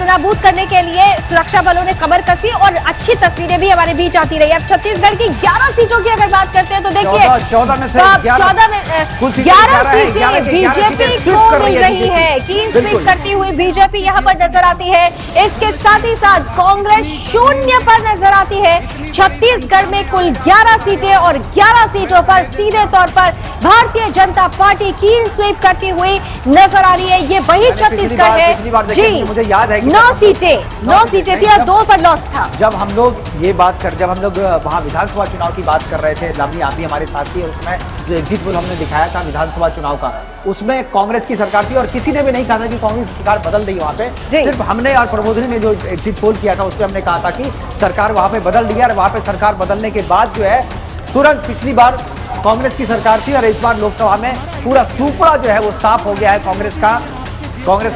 नेस्तनाबूद करने के लिए सुरक्षा बलों ने कमर कसी और अच्छी तस्वीरें भी हमारे बीच आती रही। अब छत्तीसगढ़ की 11 सीटों की अगर बात करते हैं तो देखिए 14 में 11 सीटें बीजेपी को मिल रही है। क्लीन स्वीप करती हुई बीजेपी यहां पर नजर आती है। इसके साथ ही साथ कांग्रेस शून्य पर नजर आती है। छत्तीसगढ़ में कुल 11 सीटें और 11 सीटों पर सीधे तौर पर Bharatiya Janata party clean sweep करती हुई नजर आ रही है। ये वही छत्तीसगढ़ है जी। मुझे याद है कि 9 सीटें थी और 2 पर लॉस था। जब हम लोग वहां विधानसभा चुनाव की बात कर रहे थे, लावनी आप भी हमारे साथ थी, उसमें जो एग्जिट पोल हमने दिखाया था विधानसभा चुनाव का, उसमें कांग्रेस की सरकार थी और किसी ने भी नहीं कहा था कि कांग्रेस की सरकार बदल रही है वहां पे। सिर्फ हमने और प्रबोधिनी ने जो एग्जिट पोल किया था उसमें हमने कहा था कि सरकार वहां पे बदल रही है और वहां पे सरकार बदलने के बाद जो है तुरंत पिछली बार कांग्रेस की सरकार थी और इस बार लोकसभा में पूरा सुपड़ा जो है वो साफ हो गया है। कांग्रेस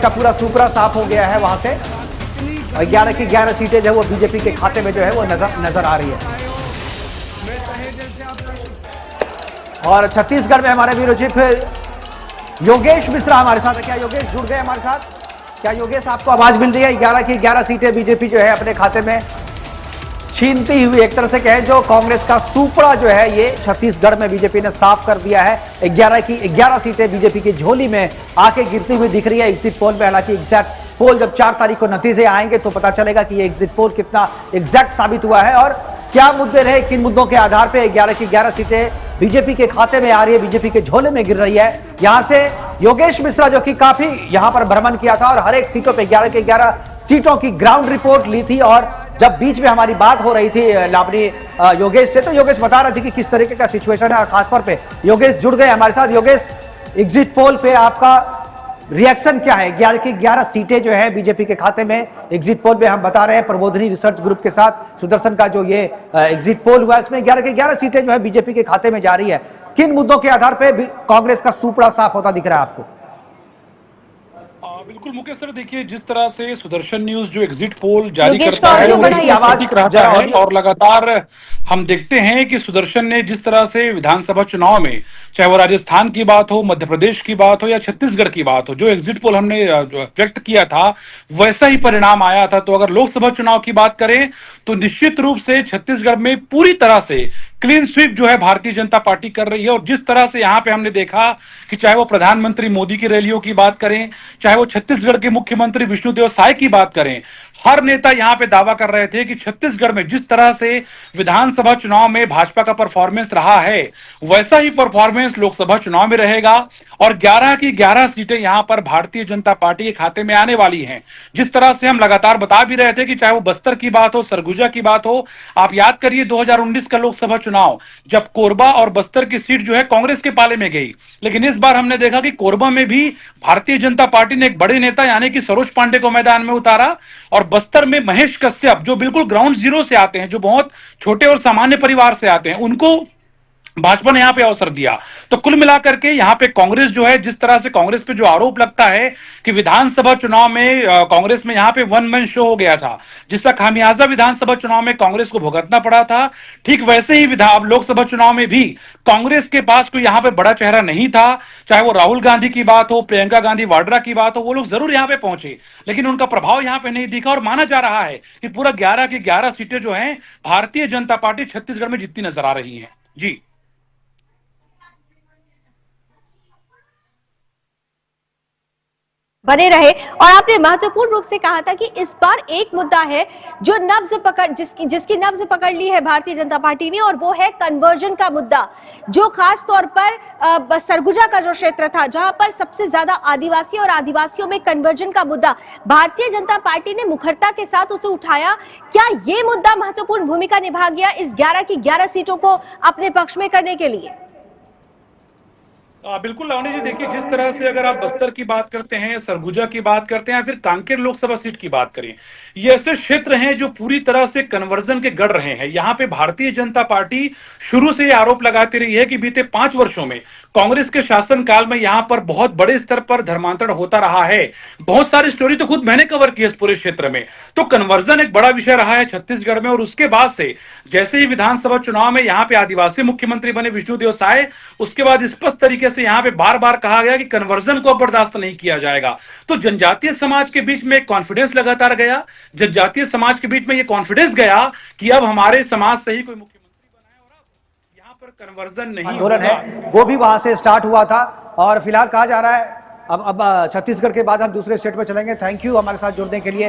का पूरा सुपड़ा साफ हो गया है वहां से। 11 की 11 सीटें जो है वो बीजेपी के खाते में जो है वो नजर आ रही है। और छत्तीसगढ़ में हमारे ब्यूरो चीफ योगेश मिश्रा हमारे साथ है। क्या योगेश जुड़ गए हमारे साथ? क्या योगेश आपको आवाज मिल रही है? 11 की 11 सीटें बीजेपी जो है अपने खाते में छीनती हुई, एक तरह से कहें जो कांग्रेस का सुपड़ा जो है ये छत्तीसगढ़ में बीजेपी ने साफ कर दिया है। 11 की 11 सीटें बीजेपी की झोली में आके गिरती हुई दिख रही है एग्जिट पोल में। हालांकि एग्जैक्ट पोल जब 4 तारीख को नतीजे आएंगे तो पता चलेगा कि ये एग्जिट पोल कितना एग्जैक्ट साबित हुआ है और क्या मुद्दे रहे, किन मुद्दों के आधार पर 11 की 11 सीटें बीजेपी के खाते में आ रही है, बीजेपी के झोले में गिर रही है। यहां से योगेश मिश्रा जो कि काफी यहां पर भ्रमण किया था और हर एक सीटों पे 11 के 11 सीटों की ग्राउंड रिपोर्ट ली थी। और जब बीच में हमारी बात हो रही थी लावनी योगेश से, तो योगेश बता रहे थे कि किस तरीके का सिचुएशन है और खासतौर पे योगेश जुड़ गए हमारे साथ। योगेश, एग्जिट पोल पे आपका रिएक्शन क्या है? 11 की 11 सीटें जो है बीजेपी के खाते में एग्जिट पोल में हम बता रहे हैं प्रबोधिनी रिसर्च ग्रुप के साथ सुदर्शन का जो ये एग्जिट पोल हुआ है इसमें 11 की 11 सीटें जो है बीजेपी के खाते में जा रही है। किन मुद्दों के आधार पर कांग्रेस का सुपड़ा साफ होता दिख रहा है आपको? बिल्कुल मुकेश सर, देखिए जिस तरह से सुदर्शन न्यूज जो एग्जिट पोल जारी करता है और लगातार हम देखते हैं कि सुदर्शन ने जिस तरह से विधानसभा चुनाव में, चाहे वो राजस्थान की बात हो, मध्य प्रदेश की बात हो या छत्तीसगढ़ की बात हो, जो एग्जिट पोल हमने व्यक्त किया था वैसा ही परिणाम आया था। तो अगर लोकसभा चुनाव की बात करें तो निश्चित रूप से छत्तीसगढ़ में पूरी तरह से क्लीन स्वीप जो है भारतीय जनता पार्टी कर रही है। और जिस तरह से यहां पे हमने देखा कि चाहे वो प्रधानमंत्री मोदी की रैलियों की बात करें, चाहे वो छत्तीसगढ़ के मुख्यमंत्री विष्णुदेव साय की बात करें, हर नेता यहां पे दावा कर रहे थे कि छत्तीसगढ़ में जिस तरह से विधानसभा चुनाव में भाजपा का परफॉर्मेंस रहा है वैसा ही परफॉर्मेंस लोकसभा चुनाव में रहेगा और 11 की 11 सीटें यहां पर भारतीय जनता पार्टी के खाते में आने वाली हैं। जिस तरह से हम लगातार बता भी रहे थे कि चाहे वो बस्तर की बात हो, सरगुजा की बात हो, आप याद करिए 2019 का लोकसभा चुनाव जब कोरबा और बस्तर की सीट जो है कांग्रेस के पाले में गई, लेकिन इस बार हमने देखा कि कोरबा में भी भारतीय जनता पार्टी ने एक बड़े नेता यानी कि सरोज पांडे को मैदान में उतारा और बस्तर में महेश कश्यप जो बिल्कुल ग्राउंड जीरो से आते हैं, जो बहुत छोटे और सामान्य परिवार से आते हैं, उनको भाजपा ने यहां पे अवसर दिया। तो कुल मिलाकर के यहां पे कांग्रेस जो है, जिस तरह से कांग्रेस पे जो आरोप लगता है कि विधानसभा चुनाव में कांग्रेस में यहां पे वन मैन शो हो गया था, जिसका खामियाजा विधानसभा चुनाव में कांग्रेस को भुगतना पड़ा था, ठीक वैसे ही लोकसभा चुनाव में भी कांग्रेस के पास कोई यहां पे बड़ा चेहरा नहीं था। चाहे वो राहुल गांधी की बात हो, प्रियंका गांधी वाड्रा की बात हो, वो लोग जरूर यहां पे पहुंचे लेकिन उनका प्रभाव यहां पे नहीं दिखा। और माना जा रहा है कि पूरा 11 की 11 सीटें जो हैं भारतीय जनता पार्टी छत्तीसगढ़ में जीतती नजर आ रही है। जी बने रहे। और आपने महत्वपूर्ण रूप से कहा था कि इस बार एक मुद्दा है जो जिसकी नब्ज पकड़ ली है भारतीय जनता पार्टी ने, और वो है कन्वर्जन का मुद्दा, जो खास तौर पर सरगुजा का जो क्षेत्र था जहां पर सबसे ज्यादा आदिवासी और आदिवासियों में कन्वर्जन का मुद्दा भारतीय जनता पार्टी ने मुखरता के साथ उसे उठाया। क्या ये मुद्दा महत्वपूर्ण भूमिका निभा गया इस 11 की 11 सीटों को अपने पक्ष में करने के लिए? बिल्कुल लावनी जी, देखिए जिस तरह से अगर आप बस्तर की बात करते हैं, सरगुजा की बात करते हैं या फिर कांकेर लोकसभा सीट की बात करें, ये ऐसे क्षेत्र हैं जो पूरी तरह से कन्वर्जन के गढ़ रहे हैं। यहाँ पे भारतीय जनता पार्टी शुरू से ये आरोप लगाती रही है कि बीते 5 वर्षों में कांग्रेस के शासनकाल में यहाँ पर बहुत बड़े स्तर पर धर्मांतरण होता रहा है। बहुत सारी स्टोरी तो खुद मैंने कवर की है इस पूरे क्षेत्र में। तो कन्वर्जन एक बड़ा विषय रहा है छत्तीसगढ़ में। और उसके बाद से जैसे ही विधानसभा चुनाव में यहाँ पे आदिवासी मुख्यमंत्री बने विष्णुदेव साय, उसके बाद स्पष्ट तरीके से यहाँ पे बार बार कहा गया कि कन्वर्जन को बर्दाश्त नहीं किया जाएगा। तो जनजातीय समाज के बीच में कॉन्फिडेंस लगातार गया, जनजातीय समाज के बीच में ये कॉन्फिडेंस गया कि अब हमारे समाज से ही कोई मुख्यमंत्री बना है और अब यहाँ पर कन्वर्जन नहीं आंदोलन होगा। है वो भी वहां से स्टार्ट हुआ था और फिलहाल कहा जा रहा है अब छत्तीसगढ़ के बाद हम दूसरे स्टेट में चलेंगे। थैंक यू हमारे साथ जुड़ने के लिए।